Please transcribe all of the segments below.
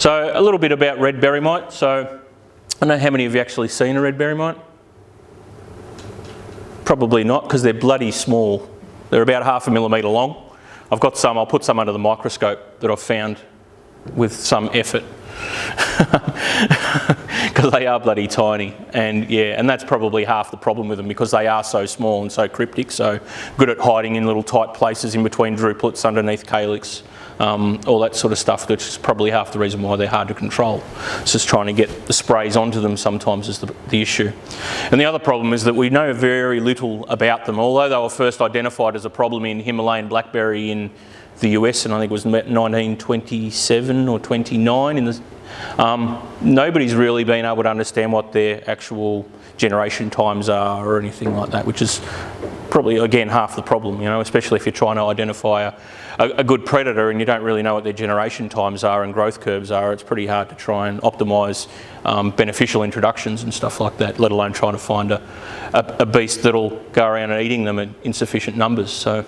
So a little bit about Redberry Mite. So I don't know how many of you actually seen a Redberry Mite? Probably not, because they're bloody small. They're about 1/2 millimetre long. I've got some, I'll put some under the microscope that I've found with some effort. Because they are bloody tiny, and yeah, and that's probably half the problem with them, because they are so small and so cryptic, so good at hiding in little tight places in between druplets, underneath calyx, all that sort of stuff, which is probably half the reason why they're hard to control. It's just trying to get the sprays onto them sometimes is the issue. And the other problem is that we know very little about them. Although they were first identified as a problem in Himalayan blackberry in the US, and I think it was 1927 or 29, in the nobody's really been able to understand what their actual generation times are or anything like that, which is probably, again, half the problem, you know, especially if you're trying to identify a good predator and you don't really know what their generation times are and growth curves are. It's pretty hard to try and optimise beneficial introductions and stuff like that, let alone trying to find a beast that'll go around and eating them in insufficient numbers. So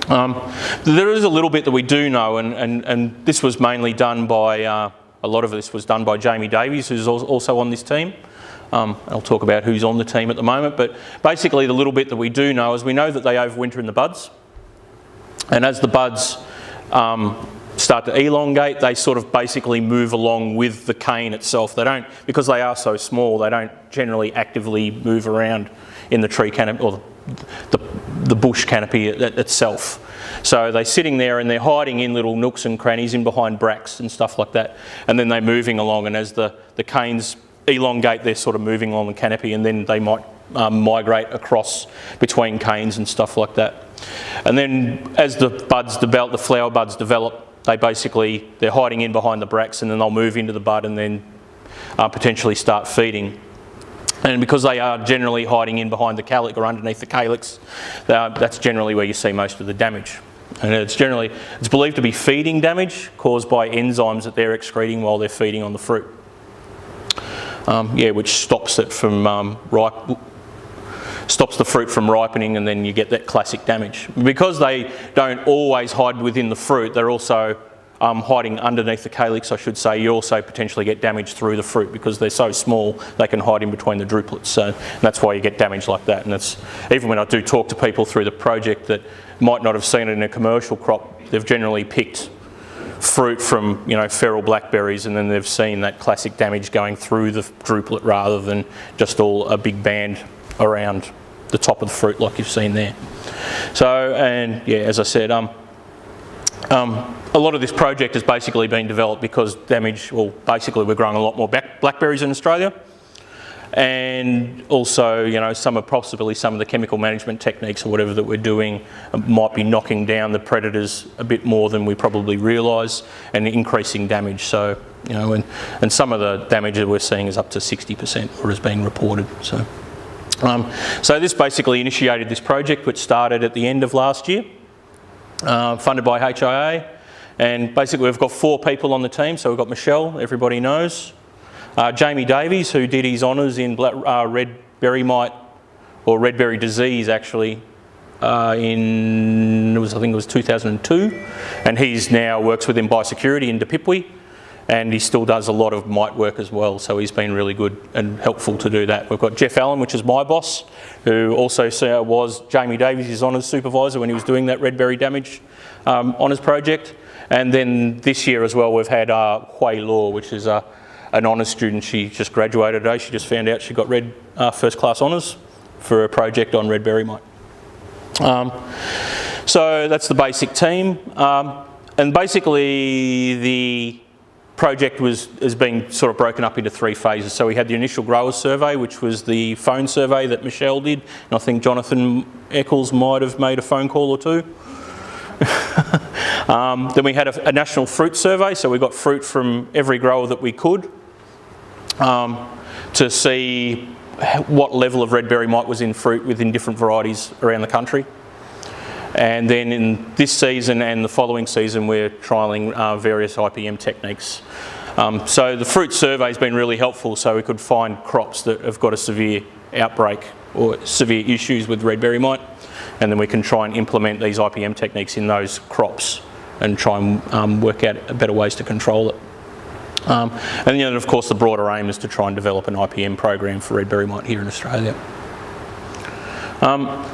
there is a little bit that we do know, and this was mainly done by a lot of this was done by Jamie Davies, who's also on this team. I'll talk about who's on the team at the moment, but basically the little bit that we do know is we know that they overwinter in the buds, and as the buds start to elongate, they sort of basically move along with the cane itself. They don't, because they are so small, they don't generally actively move around in the tree canopy or the bush canopy itself. So they're sitting there and they're hiding in little nooks and crannies in behind bracts and stuff like that, and then they're moving along, and as the canes elongate, they're sort of moving along the canopy, and then they might migrate across between canes and stuff like that. And then as the buds develop, the flower buds develop, they're hiding in behind the bracts, and then they'll move into the bud and then potentially start feeding. And because they are generally hiding in behind the calyx or underneath the calyx, that's generally where you see most of the damage. And it's believed to be feeding damage caused by enzymes that they're excreting while they're feeding on the fruit. Which stops it from stops the fruit from ripening, and then you get that classic damage. Because they don't always hide within the fruit, they're also hiding underneath the calyx, I should say. You also potentially get damage through the fruit because they're so small they can hide in between the druplets. So that's why you get damage like that. And that's, even when I do talk to people through the project that might not have seen it in a commercial crop, they've generally picked fruit from, you know, feral blackberries, and then they've seen that classic damage going through the druplet rather than just all a big band around the top of the fruit like you've seen there. So, and yeah, as I said, a lot of this project has basically been developed because basically we're growing a lot more blackberries in Australia, and also, you know, possibly some of the chemical management techniques or whatever that we're doing might be knocking down the predators a bit more than we probably realise and increasing damage. So, you know, and some of the damage that we're seeing is up to 60% or is being reported. So, so this basically initiated this project, which started at the end of last year, funded by HIA. And basically we've got 4 people on the team. So we've got Michelle, everybody knows. Jamie Davies, who did his honours in Redberry Mite, or Redberry disease actually, I think it was 2002. And he's now works within biosecurity in Dipipwi. And he still does a lot of mite work as well, so he's been really good and helpful to do that. We've got Jeff Allen, which is my boss, who also was Jamie Davies' honours supervisor when he was doing that Redberry damage honours project. And then this year as well, we've had Hui Law, which is an honours student. She just graduated today. She just found out she got first class honours for a project on Redberry Mite. So that's the basic team. And basically the project has been sort of broken up into 3 phases. So we had the initial growers survey, which was the phone survey that Michelle did, and I think Jonathan Eccles might have made a phone call or 2. Then we had a national fruit survey, so we got fruit from every grower that we could to see what level of Redberry Mite was in fruit within different varieties around the country. And then in this season and the following season, we're trialling various IPM techniques. So the fruit survey has been really helpful, so we could find crops that have got a severe outbreak or severe issues with Redberry Mite, and then we can try and implement these IPM techniques in those crops and try and work out better ways to control it. And then of course the broader aim is to try and develop an IPM program for Redberry Mite here in Australia.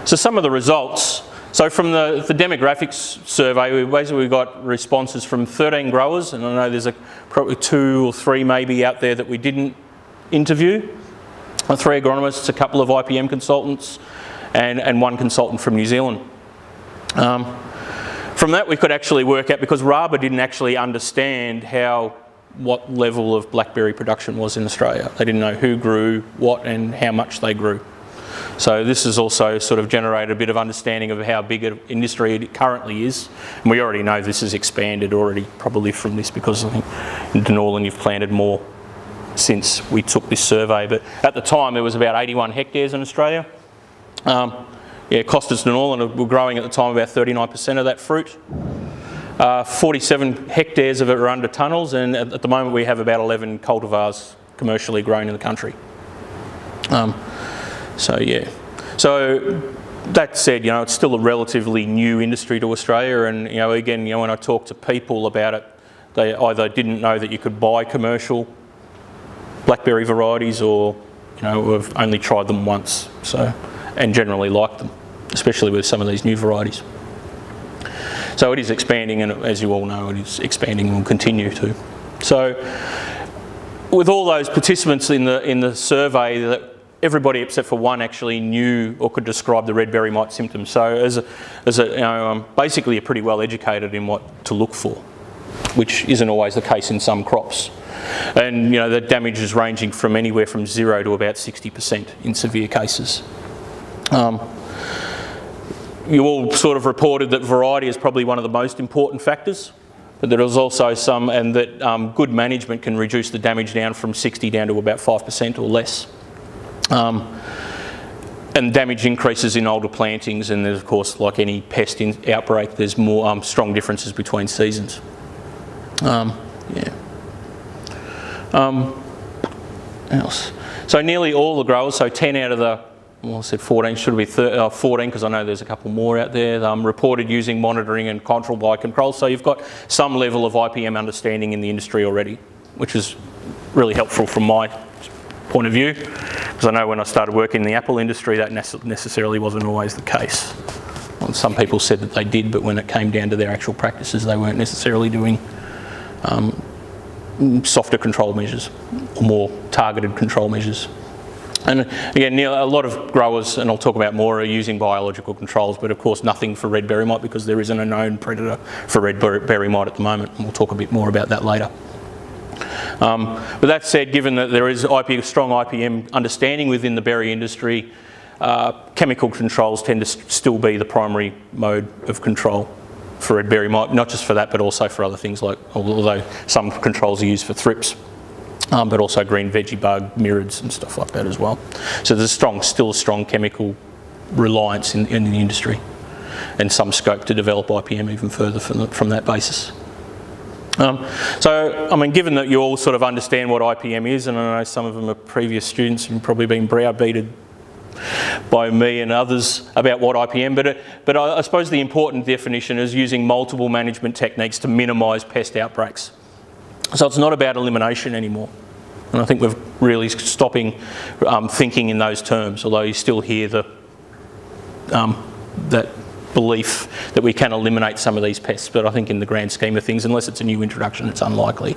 So some of the results. So from the demographics survey, we got responses from 13 growers, and I know there's probably 2 or 3 maybe out there that we didn't interview. 3 agronomists, a couple of IPM consultants, and 1 consultant from New Zealand. From that we could actually work out, because RABA didn't actually understand what level of blackberry production was in Australia. They didn't know who grew what and how much they grew. So this has also sort of generated a bit of understanding of how big an industry it currently is. And we already know this has expanded already probably from this, because I think in Norland you've planted more since we took this survey. But at the time there was about 81 hectares in Australia. Costas and Norland were growing at the time about 39% of that fruit. 47 hectares of it are under tunnels, and at the moment we have about 11 cultivars commercially grown in the country. So that said, it's still a relatively new industry to Australia, and again, when I talk to people about it, they either didn't know that you could buy commercial blackberry varieties, or have only tried them once, and generally like them, especially with some of these new varieties. So it is expanding, and as you all know, it is expanding and will continue to. So with all those participants in the survey, that everybody except for 1 actually knew or could describe the Redberry Mite symptoms. So I'm basically pretty well educated in what to look for, which isn't always the case in some crops. And the damage is ranging from anywhere from 0 to about 60% in severe cases. You all sort of reported that variety is probably one of the most important factors, but there was also some, and that good management can reduce the damage down from 60 down to about 5% or less. And damage increases in older plantings, and there's of course, like any pest outbreak, there's more strong differences between seasons. Else. So nearly all the growers, so 10 out of the, well, I said 14, should be 14 because I know there's a couple more out there, reported using monitoring and control by control. So you've got some level of IPM understanding in the industry already, which is really helpful from my point of view, because I know when I started working in the apple industry that necessarily wasn't always the case. Well, some people said that they did, but when it came down to their actual practices, they weren't necessarily doing softer control measures or more targeted control measures. And again, a lot of growers, and I'll talk about more, are using biological controls, but of course nothing for Redberry Mite, because there isn't a known predator for Redberry Mite at the moment, and we'll talk a bit more about that later. But that said, given that there is strong IPM understanding within the berry industry, chemical controls tend to still be the primary mode of control for Redberry Mite, not just for that, but also for other things, like, although some controls are used for thrips, but also green veggie bug, mirids and stuff like that as well. So there's still a strong chemical reliance in the industry, and some scope to develop IPM even further from that basis. So, I mean, given that you all sort of understand what IPM is, and I know some of them are previous students and probably been browbeated by me and others about what IPM, but I suppose the important definition is using multiple management techniques to minimise pest outbreaks. So it's not about elimination anymore. And I think we're really stopping thinking in those terms, although you still hear that belief that we can eliminate some of these pests, but I think in the grand scheme of things, unless it's a new introduction, it's unlikely.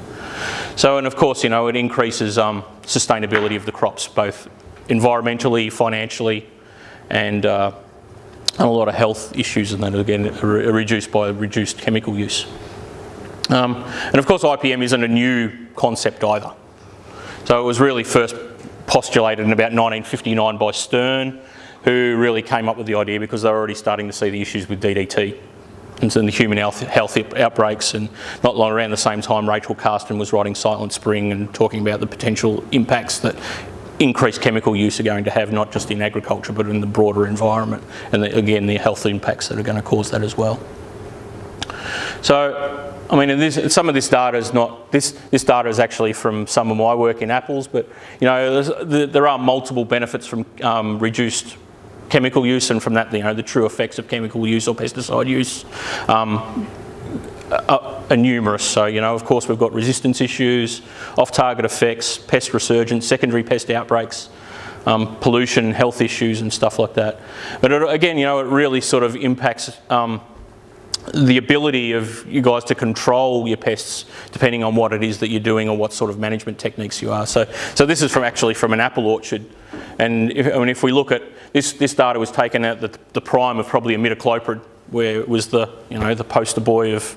So, and of course, it increases sustainability of the crops, both environmentally, financially, and a lot of health issues, and then again are reduced by reduced chemical use. And of course IPM isn't a new concept either. So it was really first postulated in about 1959 by Stern, who really came up with the idea because they were already starting to see the issues with DDT and the human health outbreaks. And not long around the same time, Rachel Carsten was writing Silent Spring and talking about the potential impacts that increased chemical use are going to have, not just in agriculture but in the broader environment, and again the health impacts that are going to cause that as well. So, I mean, some of this data is not, this data is actually from some of my work in apples, but there are multiple benefits from reduced chemical use, and from that, the true effects of chemical use or pesticide use are numerous. So, of course, we've got resistance issues, off-target effects, pest resurgence, secondary pest outbreaks, pollution, health issues and stuff like that. But again, it really sort of impacts the ability of you guys to control your pests depending on what it is that you're doing or what sort of management techniques you are. So this is actually from an apple orchard, and if we look at this data was taken at the prime of probably imidacloprid, where it was the poster boy of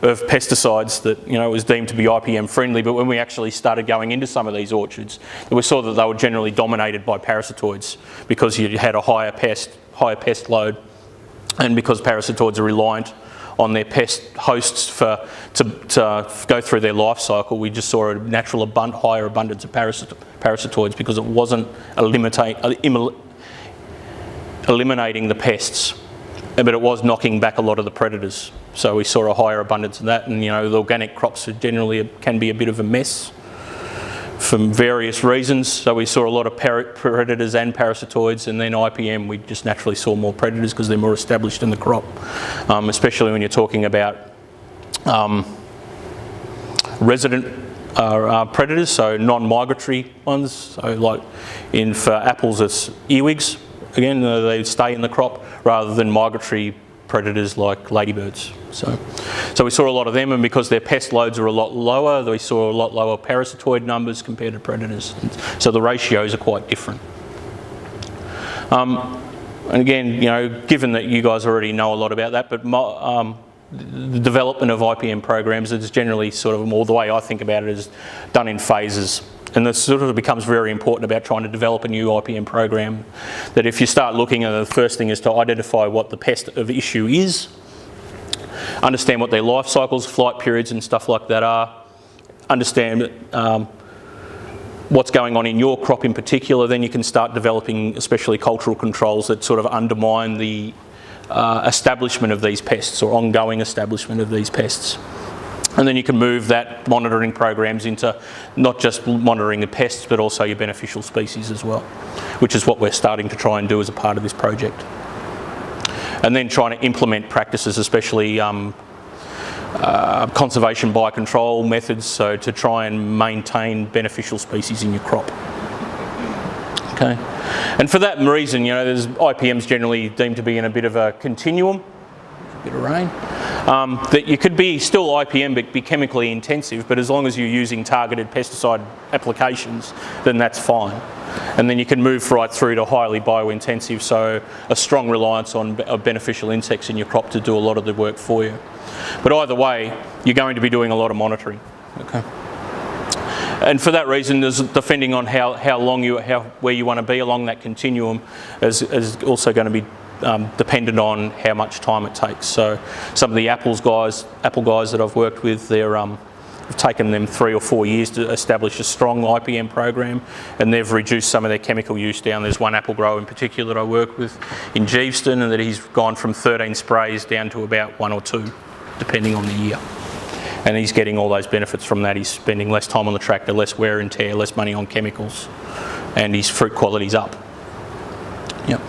pesticides that was deemed to be IPM friendly. But when we actually started going into some of these orchards, we saw that they were generally dominated by parasitoids because you had a higher pest load, and because parasitoids are reliant on their pest hosts to go through their life cycle, we just saw a natural higher abundance of parasitoids because it wasn't eliminating the pests, but it was knocking back a lot of the predators. So we saw a higher abundance of that, and the organic crops generally can be a bit of a mess for various reasons. So we saw a lot of predators and parasitoids, and then IPM we just naturally saw more predators because they're more established in the crop, especially when you're talking about resident predators, so non-migratory ones. So like for apples it's earwigs, again they stay in the crop rather than migratory predators like ladybirds. So we saw a lot of them, and because their pest loads are a lot lower, we saw a lot lower parasitoid numbers compared to predators. So the ratios are quite different. And again, given that you guys already know a lot about that, but the development of IPM programs is generally sort of more, the way I think about it, is done in phases. And this sort of becomes very important about trying to develop a new IPM program, that if you start looking at the first thing is to identify what the pest of issue is, understand what their life cycles, flight periods and stuff like that are, understand what's going on in your crop in particular, then you can start developing especially cultural controls that sort of undermine the establishment of these pests or ongoing establishment of these pests. And then you can move that monitoring programs into not just monitoring the pests but also your beneficial species as well, which is what we're starting to try and do as a part of this project. And then trying to implement practices, especially conservation biocontrol methods, so to try and maintain beneficial species in your crop. Okay, and for that reason, there's IPM's generally deemed to be in a bit of a continuum. A bit of rain. That you could be still IPM but be chemically intensive, but as long as you're using targeted pesticide applications, then that's fine. And then you can move right through to highly biointensive, so a strong reliance on beneficial insects in your crop to do a lot of the work for you. But either way, you're going to be doing a lot of monitoring. Okay. And for that reason, there's depending on where you want to be along that continuum, is also going to be dependent on how much time it takes. So some of the apple guys that I've worked with, it's taken them 3 or 4 years to establish a strong IPM program, and they've reduced some of their chemical use down. There's one apple grower in particular that I work with in Geeveston, and that he's gone from 13 sprays down to about 1 or 2, depending on the year. And he's getting all those benefits from that. He's spending less time on the tractor, less wear and tear, less money on chemicals, and his fruit quality's up. Yep.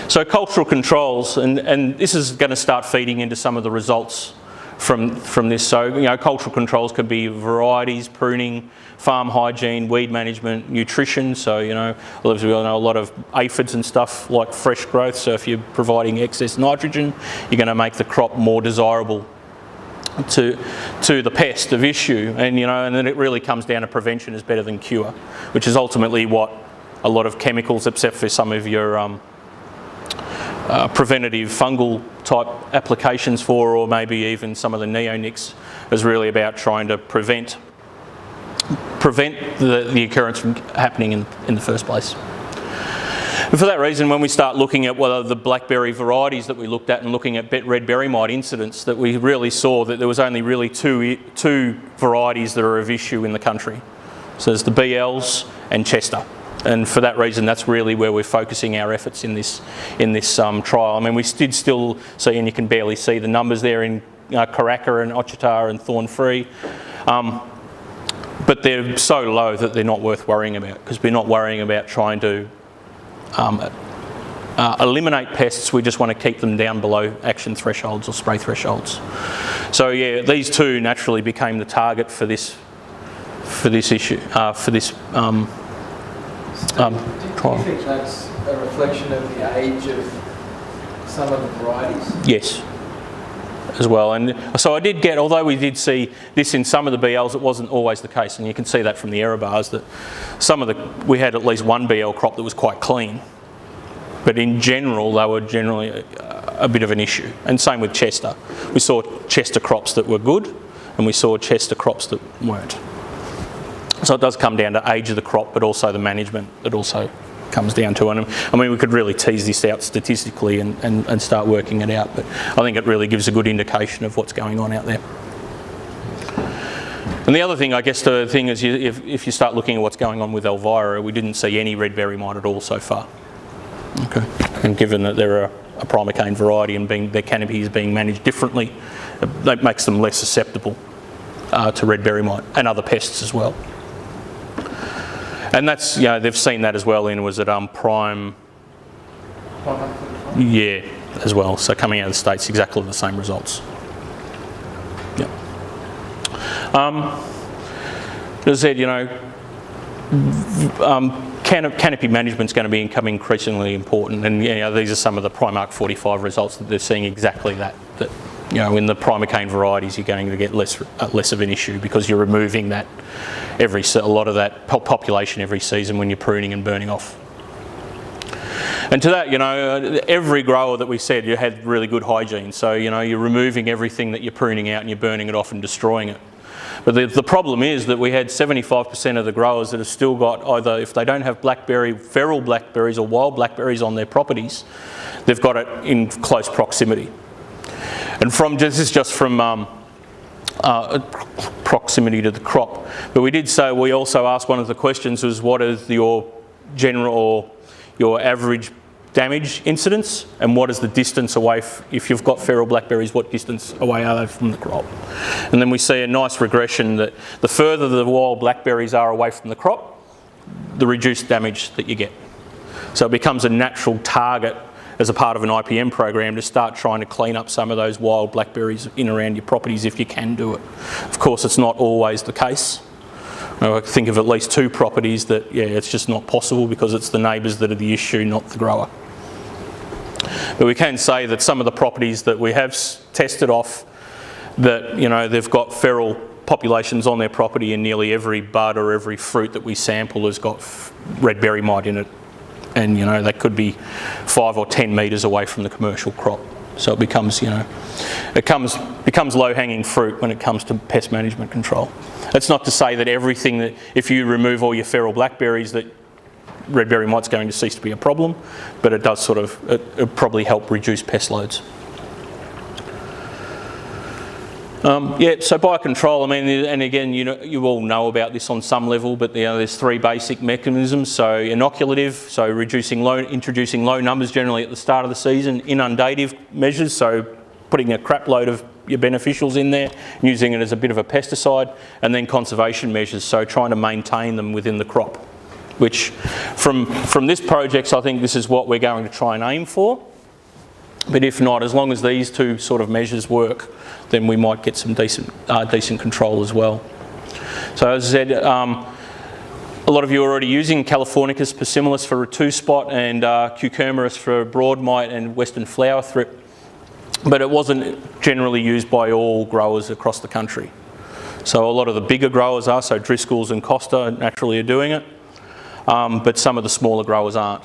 So cultural controls, and this is going to start feeding into some of the results from this. So cultural controls could be varieties, pruning, farm hygiene, weed management, nutrition. So as we all know, a lot of aphids and stuff like fresh growth. So if you're providing excess nitrogen, you're going to make the crop more desirable to the pest of issue. And and then it really comes down to prevention is better than cure, which is ultimately what a lot of chemicals, except for some of your preventative fungal type applications for, or maybe even some of the neonics, is really about trying to prevent the occurrence from happening in the first place. And for that reason, when we start looking at whether the blackberry varieties that we looked at and looking at Redberry Mite incidents, that we really saw that there was only really two varieties that are of issue in the country. So there's the BLs and Chester. And for that reason, that's really where we're focusing our efforts in this trial. I mean, we did still see, and you can barely see the numbers there in Karaka and Ochita and Thorn-free, but they're so low that they're not worth worrying about, because we're not worrying about trying to eliminate pests. We just want to keep them down below action thresholds or spray thresholds. So yeah, these two naturally became the target for this issue, for this trial. Do you think that's a reflection of the age of some of the varieties? Yes, as well. And so I did get, although we did see this in some of the BLs, it wasn't always the case, and you can see that from the error bars, that we had at least one BL crop that was quite clean, but in general they were generally a bit of an issue. And same with Chester. We saw Chester crops that were good, and we saw Chester crops that weren't. So it does come down to age of the crop, but also the management that also comes down to it. I mean, we could really tease this out statistically and start working it out, but I think it really gives a good indication of what's going on out there. And the other thing, I guess the thing is, if you start looking at what's going on with Elvira, we didn't see any Redberry Mite at all so far. Okay. And given that they're a primocane variety and their canopy is being managed differently, that makes them less susceptible to Redberry Mite and other pests as well. And that's, you know, they've seen that as well in, was it Prime? Yeah, as well. So coming out of the States, exactly the same results. Yeah. As I said, you know, canopy management is going to become increasingly important, and you know, these are some of the Primark 45 results that they're seeing exactly that. That, you know, in the primocane varieties, you're going to get less of an issue because you're removing that a lot of that population every season when you're pruning and burning off. And to that, you know, every grower that we said, you had really good hygiene. So, you know, you're removing everything that you're pruning out and you're burning it off and destroying it. But the problem is that we had 75% of the growers that have still got either, if they don't have feral blackberries or wild blackberries on their properties, they've got it in close proximity. And this is just from proximity to the crop. But we also asked, one of the questions was, what is your general or your average damage incidence, and what is the distance away, if you've got feral blackberries, what distance away are they from the crop? And then we see a nice regression that the further the wild blackberries are away from the crop, the reduced damage that you get. So it becomes a natural target as a part of an IPM program to start trying to clean up some of those wild blackberries in around your properties if you can do it. Of course, it's not always the case. I think of at least 2 properties that, yeah, it's just not possible because it's the neighbours that are the issue, not the grower. But we can say that some of the properties that we have tested off, that, you know, they've got feral populations on their property, and nearly every bud or every fruit that we sample has got Redberry Mite in it. And, you know, that could be 5 or 10 metres away from the commercial crop. So it becomes, you know, becomes low-hanging fruit when it comes to pest management control. That's not to say that everything that, if you remove all your feral blackberries, that Redberry Mite's going to cease to be a problem, but it does sort of, it probably help reduce pest loads. Yeah, so biocontrol, I mean, and again, you all know about this on some level, but there's 3 basic mechanisms. So inoculative, so introducing low numbers generally at the start of the season. Inundative measures, so putting a crap load of your beneficials in there, using it as a bit of a pesticide. And then conservation measures, so trying to maintain them within the crop. Which, from this project, I think this is what we're going to try and aim for. But if not, as long as these 2 sort of measures work, then we might get some decent control as well. So as I said, a lot of you are already using Californicus persimilis for a 2-spot, and Cucumeris for broad mite and western flower thrip. But it wasn't generally used by all growers across the country. So a lot of the bigger growers are, so Driscoll's and Costa naturally are doing it, but some of the smaller growers aren't.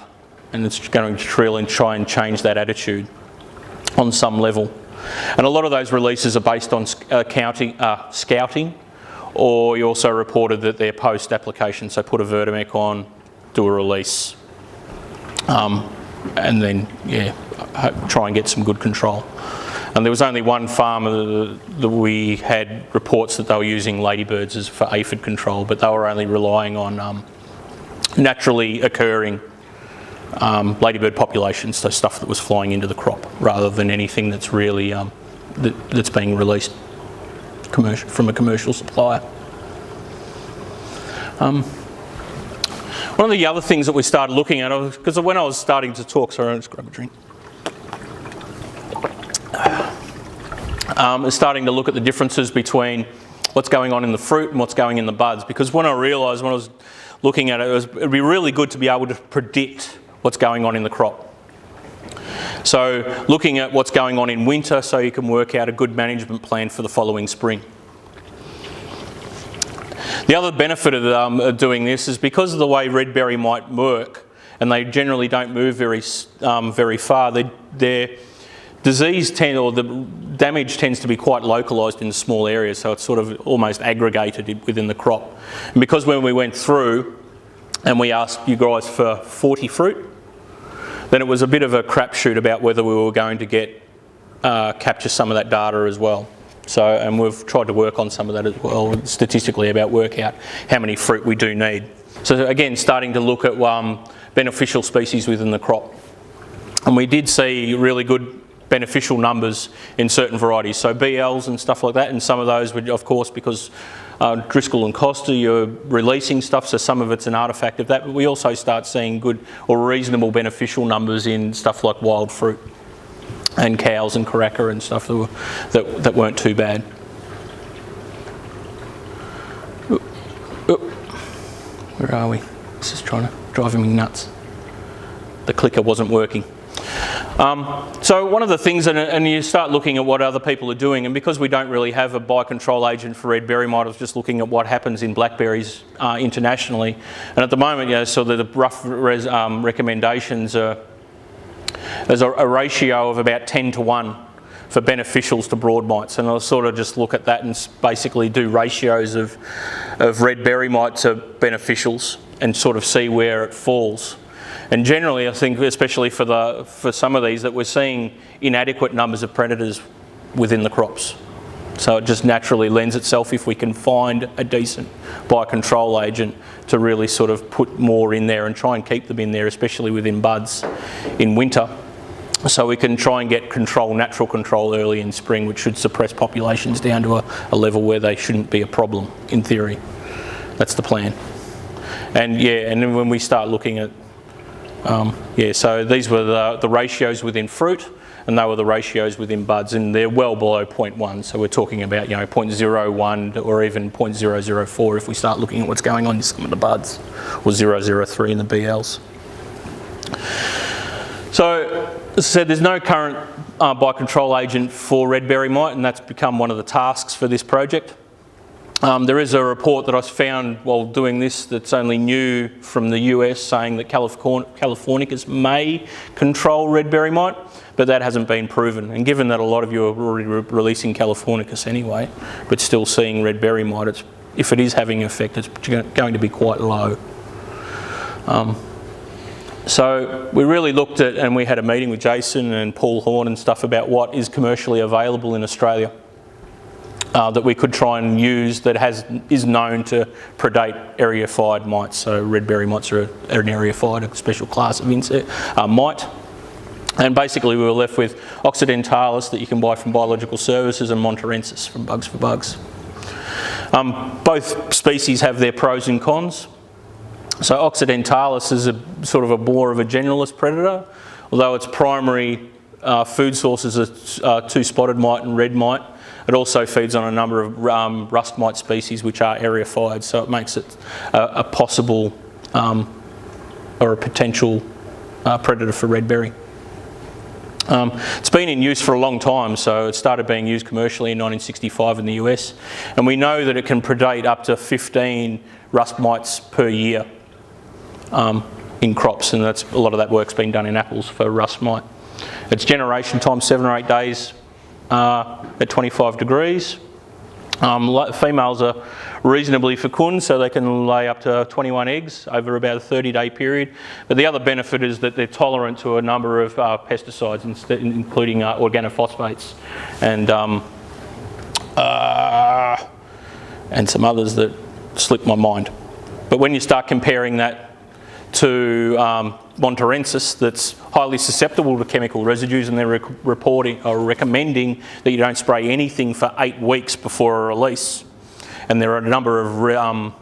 And it's going to really try and change that attitude on some level. And a lot of those releases are based on scouting, or you also reported that they're post-application, so put a Vertimec on, do a release, and then, yeah, try and get some good control. And there was only one farmer that we had reports that they were using ladybirds for aphid control, but they were only relying on naturally occurring ladybird populations, so stuff that was flying into the crop, rather than anything that's really that's being released from a commercial supplier. One of the other things that we started looking at, because when I was starting to talk, sorry, I'll just grab a drink. is starting to look at the differences between what's going on in the fruit and what's going in the buds. Because when I realised when I was looking at it, it'd be really good to be able to predict what's going on in the crop. So looking at what's going on in winter so you can work out a good management plan for the following spring. The other benefit of doing this is because of the way Redberry might work, and they generally don't move very far, their disease or the damage tends to be quite localised in small areas, so it's sort of almost aggregated within the crop. And because when we went through and we asked you guys for 40 fruit, then it was a bit of a crapshoot about whether we were going to get capture some of that data as well. So, and we've tried to work on some of that as well, statistically, about work out how many fruit we do need. So again, starting to look at beneficial species within the crop. And we did see really good beneficial numbers in certain varieties, so BLs and stuff like that, and some of those would, of course, because Driscoll and Costa, you're releasing stuff, so some of it's an artefact of that, but we also start seeing good or reasonable beneficial numbers in stuff like wild fruit and cows and Karaka and stuff that weren't too bad. Where are we? This is driving me nuts. The clicker wasn't working. So one of the things, and you start looking at what other people are doing, and because we don't really have a biocontrol agent for Redberry Mite, I was just looking at what happens in blackberries internationally. And at the moment, so the rough recommendations are there's a ratio of about 10 to 1 for beneficials to broad mites, and I'll sort of just look at that and basically do ratios of Redberry Mite to beneficials and sort of see where it falls. And generally, I think, especially for some of these, that we're seeing inadequate numbers of predators within the crops. So it just naturally lends itself, if we can find a decent biocontrol agent, to really sort of put more in there and try and keep them in there, especially within buds in winter, so we can try and get natural control early in spring, which should suppress populations down to a level where they shouldn't be a problem, in theory. That's the plan. And yeah, and then when we start looking at so these were the ratios within fruit, and they were the ratios within buds, and they're well below 0.1. So we're talking about 0.01 or even 0.004 if we start looking at what's going on in some of the buds, or 0.003 in the BLs. So as I said, there's no current biocontrol agent for Redberry Mite, and that's become one of the tasks for this project. There is a report that I found while doing this that's only new from the US, saying that Californicus may control Redberry Mite, but that hasn't been proven. And given that a lot of you are already releasing Californicus anyway, but still seeing Redberry Mite, if it is having an effect, it's going to be quite low. So we really looked at, and we had a meeting with Jason and Paul Horn and stuff about what is commercially available in Australia that we could try and use that is known to predate areophyte mites. So Redberry mites are an areophyte, a special class of mite. And basically we were left with Occidentalis that you can buy from Biological Services, and Montarensis from Bugs for Bugs. Both species have their pros and cons. So Occidentalis is sort of more of a generalist predator, although its primary food sources are two-spotted mite and red mite. It also feeds on a number of rust mite species which are areophytes, so it makes it a possible or a potential predator for Redberry. It's been in use for a long time, so it started being used commercially in 1965 in the US, and we know that it can predate up to 15 rust mites per year in crops, and that's a lot of that work's been done in apples for rust mite. Its generation time 7 or 8 days at 25 degrees. Females are reasonably fecund, so they can lay up to 21 eggs over about a 30-day period. But the other benefit is that they're tolerant to a number of pesticides, including organophosphates and some others that slip my mind. But when you start comparing that to Montarensis, that's highly susceptible to chemical residues, and they're reporting or recommending that you don't spray anything for 8 weeks before a release. And there are a number of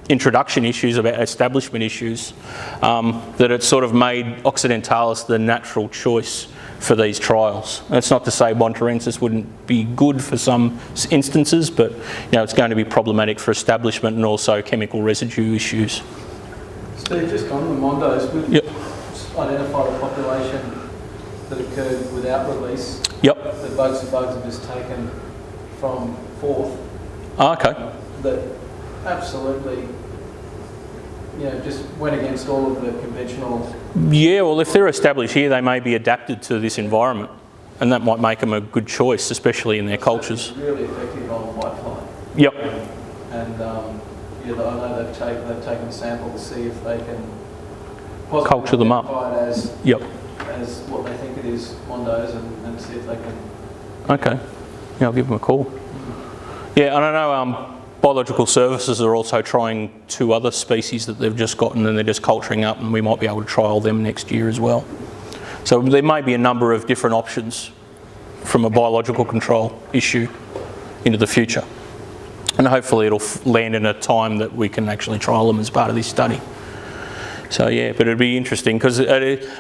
introduction issues, about establishment issues, that it's sort of made Occidentalis the natural choice for these trials. That's not to say Montarensis wouldn't be good for some instances, but it's going to be problematic for establishment and also chemical residue issues. Steve, just on the Mondos, we've Yep. identified a population that occurred without release. Yep. The bugs are just taken from forth. Oh, okay. That absolutely, just went against all of the conventional. Yeah, well, if they're established here, they may be adapted to this environment, and that might make them a good choice, especially in their cultures. Really effective on whitefly. Yep. And I know they've taken a sample to see if they can Culture them up. identify it as, Yep. as what they think it is, Mondos, and see if they can. Okay. Yeah, I'll give them a call. Yeah, and I know Biological Services are also trying 2 other species that they've just gotten, and they're just culturing up, and we might be able to trial them next year as well. So there may be a number of different options from a biological control issue into the future. And hopefully it'll land in a time that we can actually trial them as part of this study. So yeah, but it'd be interesting, because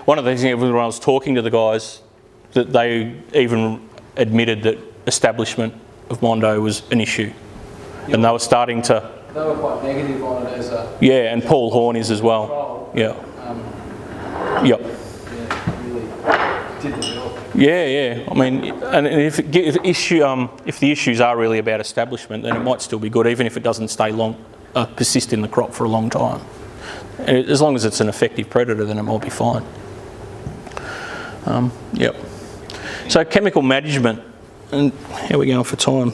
one of the things when I was talking to the guys, that they even admitted that establishment of Mondo was an issue. Yeah. And they were starting to... They were quite negative on it as a... Yeah, and Paul Horn is as well. Control. Yeah. Yeah, Yep. really did the job. Yeah. I mean, and if the issues are really about establishment, then it might still be good, even if it doesn't stay persist in the crop for a long time. As long as it's an effective predator, then it might be fine. Yep. So chemical management, and how are we going for time?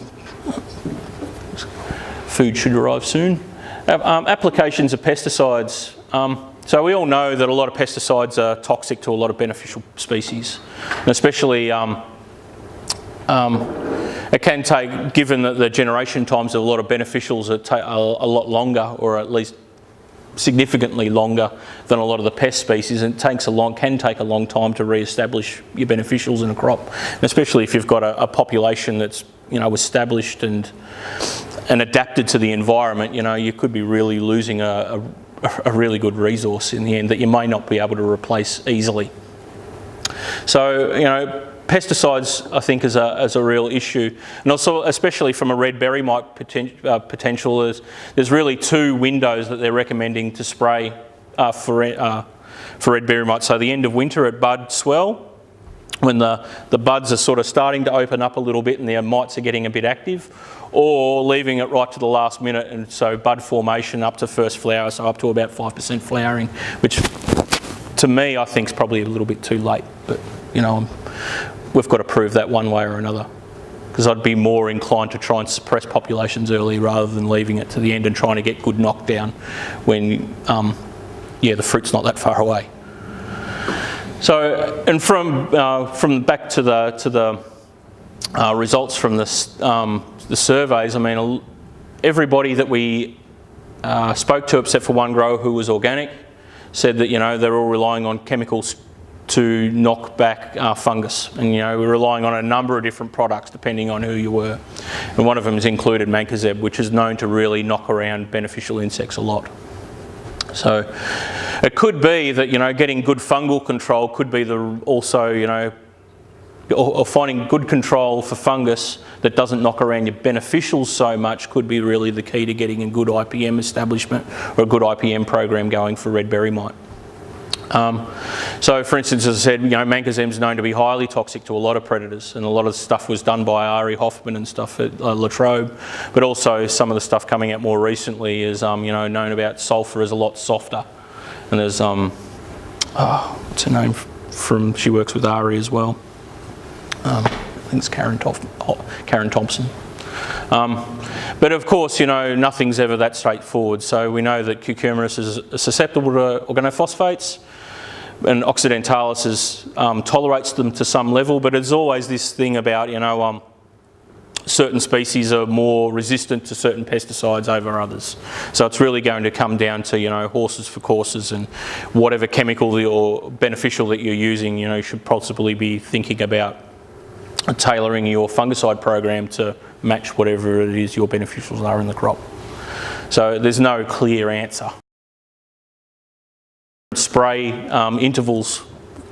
Food should arrive soon. Applications of pesticides. So we all know that a lot of pesticides are toxic to a lot of beneficial species, and especially it can take, given that the generation times of a lot of beneficials are a lot longer, or at least significantly longer than a lot of the pest species, and it can take a long time to re-establish your beneficials in a crop, and especially if you've got a population that's established and adapted to the environment. You could be really losing a really good resource in the end that you may not be able to replace easily. So pesticides, I think, is a real issue, and also especially from a Redberry Mite potential. There's really 2 windows that they're recommending to spray for Redberry Mite. So the end of winter at bud swell, when the buds are sort of starting to open up a little bit and the mites are getting a bit active, or leaving it right to the last minute, and so bud formation up to first flower, so up to about 5% flowering, which to me I think is probably a little bit too late, but we've got to prove that one way or another, because I'd be more inclined to try and suppress populations early rather than leaving it to the end and trying to get good knockdown when the fruit's not that far away. So, and from back to the results from the surveys, I mean, everybody that we spoke to, except for one grower who was organic, said that they're all relying on chemicals to knock back fungus, and we're relying on a number of different products depending on who you were, and one of them has included mancozeb, which is known to really knock around beneficial insects a lot. So it could be that getting good fungal control could be or finding good control for fungus that doesn't knock around your beneficials so much could be really the key to getting a good IPM establishment or a good IPM program going for Redberry Mite. So for instance, as I said, mancozeb is known to be highly toxic to a lot of predators, and a lot of stuff was done by Ari Hoffman and stuff at La Trobe, but also some of the stuff coming out more recently is known about sulphur is a lot softer, and there's what's her name she works with Ari as well. I think it's Karen Thompson. But of course, nothing's ever that straightforward. So we know that Cucumeris is susceptible to organophosphates, and Occidentalis tolerates them to some level, but there's always this thing about, certain species are more resistant to certain pesticides over others. So it's really going to come down to, horses for courses, and whatever chemical or beneficial that you're using, you should possibly be thinking about tailoring your fungicide program to match whatever it is your beneficials are in the crop. So there's no clear answer. Spray intervals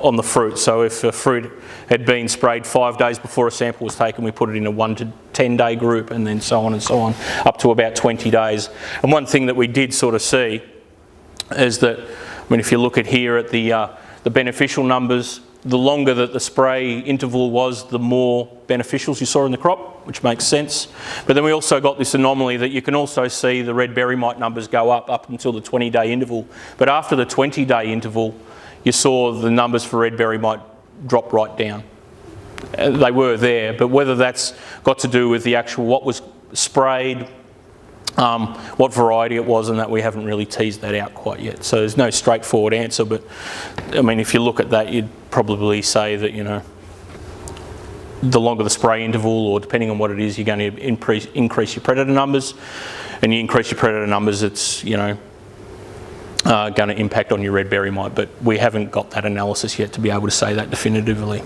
on the fruit. So if a fruit had been sprayed 5 days before a sample was taken, we put it in a 1 to 10 day group, and then so on and so on, up to about 20 days. And one thing that we did sort of see is that, I mean, if you look at here at the beneficial numbers, the longer that the spray interval was, the more beneficials you saw in the crop, which makes sense. But then we also got this anomaly that you can also see the Redberry Mite numbers go up until the 20-day interval. But after the 20-day interval, you saw the numbers for Redberry Mite drop right down. They were there, but whether that's got to do with the actual what was sprayed, what variety it was, and that we haven't really teased that out quite yet. So there's no straightforward answer, but I mean, if you look at that, you'd probably say that, you know, the longer the spray interval, or depending on what it is, you're going to increase your predator numbers, and you increase your predator numbers, it's, you know, going to impact on your Redberry Mite, but we haven't got that analysis yet to be able to say that definitively.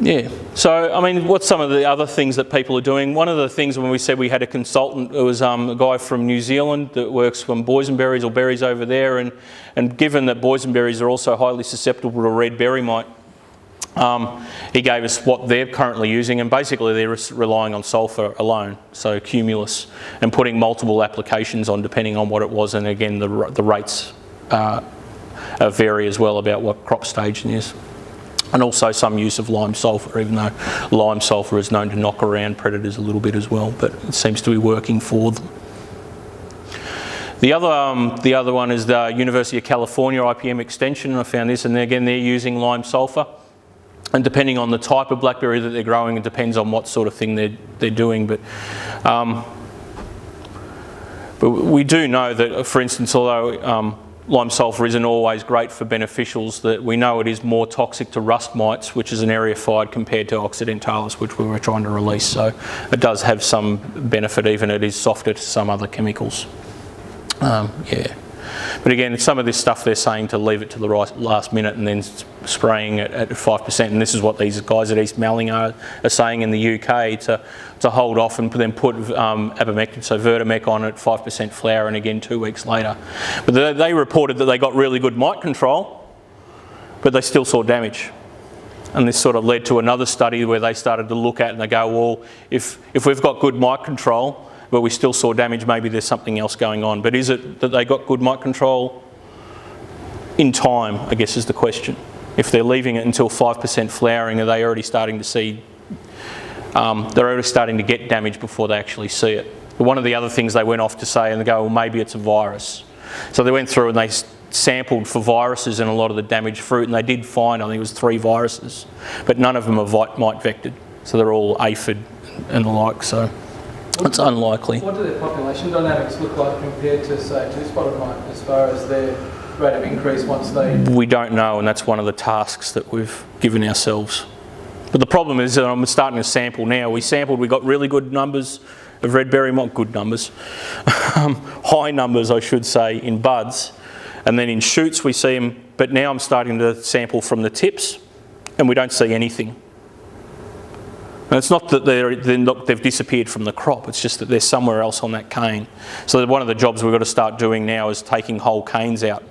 Yeah, so I mean, what's some of the other things that people are doing? One of the things when we said we had a consultant, it was a guy from New Zealand that works from boysenberries or berries over there, and given that boysenberries are also highly susceptible to Redberry Mite, he gave us what they're currently using, and basically they're relying on sulphur alone, so cumulus, and putting multiple applications on depending on what it was, and again the rates vary as well about what crop stage it is. And also some use of lime sulphur, even though lime sulphur is known to knock around predators a little bit as well, but it seems to be working for them. The other one is the University of California IPM extension. I found this, and again they're using lime sulphur. And depending on the type of blackberry that they're growing, it depends on what sort of thing they're doing. But we do know that, for instance, although lime sulphur isn't always great for beneficials, that we know it is more toxic to rust mites, which is an area phyte, compared to occidentalis, which we were trying to release. So it does have some benefit, even it is softer to some other chemicals. Yeah. But again, some of this stuff they're saying to leave it to the last minute and then spraying it at 5%, and this is what these guys at East Malling are saying in the UK, to hold off and then put abamectin, so Vertimec, on at 5% flour, and again 2 weeks later. But they reported that they got really good mite control, but they still saw damage. And this sort of led to another study where they started to look at, and they go, well, if we've got good mite control, but we still saw damage, maybe there's something else going on. But is it that they got good mite control in time, I guess is the question. If they're leaving it until 5% flowering, are they already starting to see, they're already starting to get damage before they actually see it? But one of the other things they went off to say, and they go, well, maybe it's a virus. So they went through and they sampled for viruses in a lot of the damaged fruit, and they did find, I think it was 3 viruses, but none of them are mite vectored. So they're all aphid and the like, so. It's unlikely. What do their population dynamics look like compared to, say, two-spotted mite, as far as their rate of increase once they... We don't know, and that's one of the tasks that we've given ourselves. But the problem is that I'm starting to sample now. We got really good numbers of Redberry Mite, good numbers, high numbers I should say, in buds, and then in shoots we see them, but now I'm starting to sample from the tips, and we don't see anything. And it's not that they've disappeared from the crop, it's just that they're somewhere else on that cane. So one of the jobs we've got to start doing now is taking whole canes out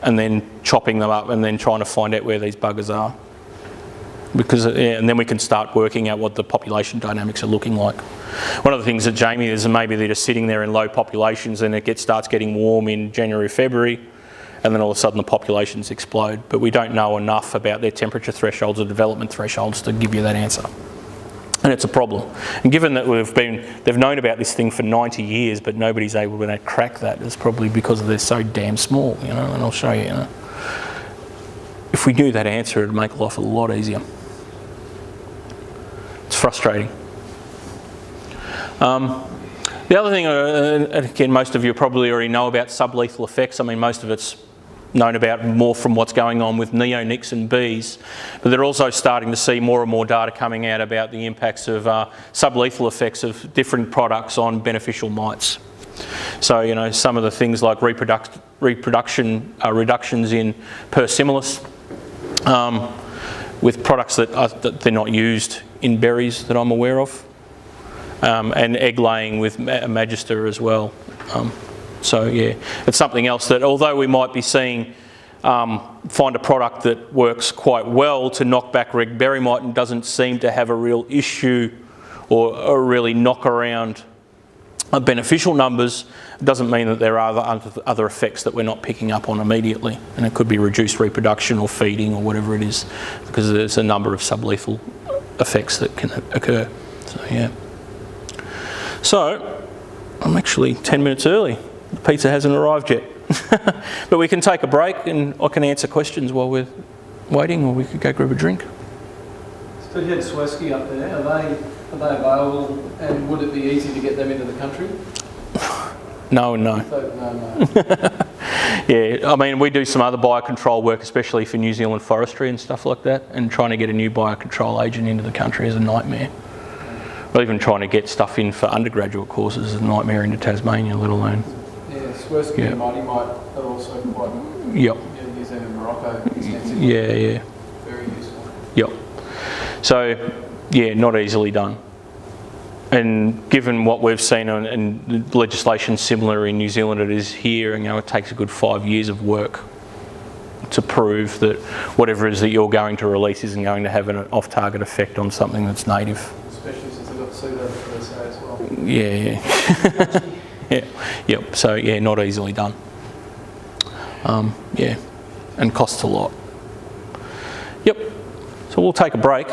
and then chopping them up and then trying to find out where these buggers are. Because, yeah, and then we can start working out what the population dynamics are looking like. One of the things that Jamie is, and maybe they're just sitting there in low populations and it starts getting warm in January, February, and then all of a sudden the populations explode. But we don't know enough about their temperature thresholds or development thresholds to give you that answer. And it's a problem. And given that they've known about this thing for 90 years, but nobody's able to crack that, it's probably because they're so damn small, you know, and I'll show you, you know. If we knew that answer, it'd make life a lot easier. It's frustrating. The other thing, again, most of you probably already know about sublethal effects. I mean, most of it's known about more from what's going on with neonics and bees, but they're also starting to see more and more data coming out about the impacts of sublethal effects of different products on beneficial mites. So, you know, some of the things like reproduction reductions in persimilus with products that they're not used in berries that I'm aware of, and egg laying with magister as well. So yeah, it's something else that although we might be seeing, find a product that works quite well to knock back Redberry Mite and doesn't seem to have a real issue or really knock around beneficial numbers, it doesn't mean that there are other effects that we're not picking up on immediately. And it could be reduced reproduction or feeding or whatever it is, because there's a number of sublethal effects that can occur. So yeah. So I'm actually 10 minutes early. The pizza hasn't arrived yet. But we can take a break and I can answer questions while we're waiting, or we could go grab a drink. Spearhead Swirsky up there, are they available, and would it be easy to get them into the country? No and no. No. Yeah, I mean, we do some other biocontrol work, especially for New Zealand forestry and stuff like that, and trying to get a new biocontrol agent into the country is a nightmare. Or even trying to get stuff in for undergraduate courses is a nightmare into Tasmania, let alone. Yeah, Swirsky and Mighty Mite are also quite used in Morocco extensively. Yeah. Very useful. Yep. So, yeah, not easily done. And given what we've seen and legislation similar in New Zealand it is here, and it takes a good 5 years of work to prove that whatever it is that you're going to release isn't going to have an off-target effect on something that's native. Especially since they've got pseudo for SA as well. Yeah. Yep. So yeah, not easily done. Yeah, and costs a lot. Yep. So we'll take a break.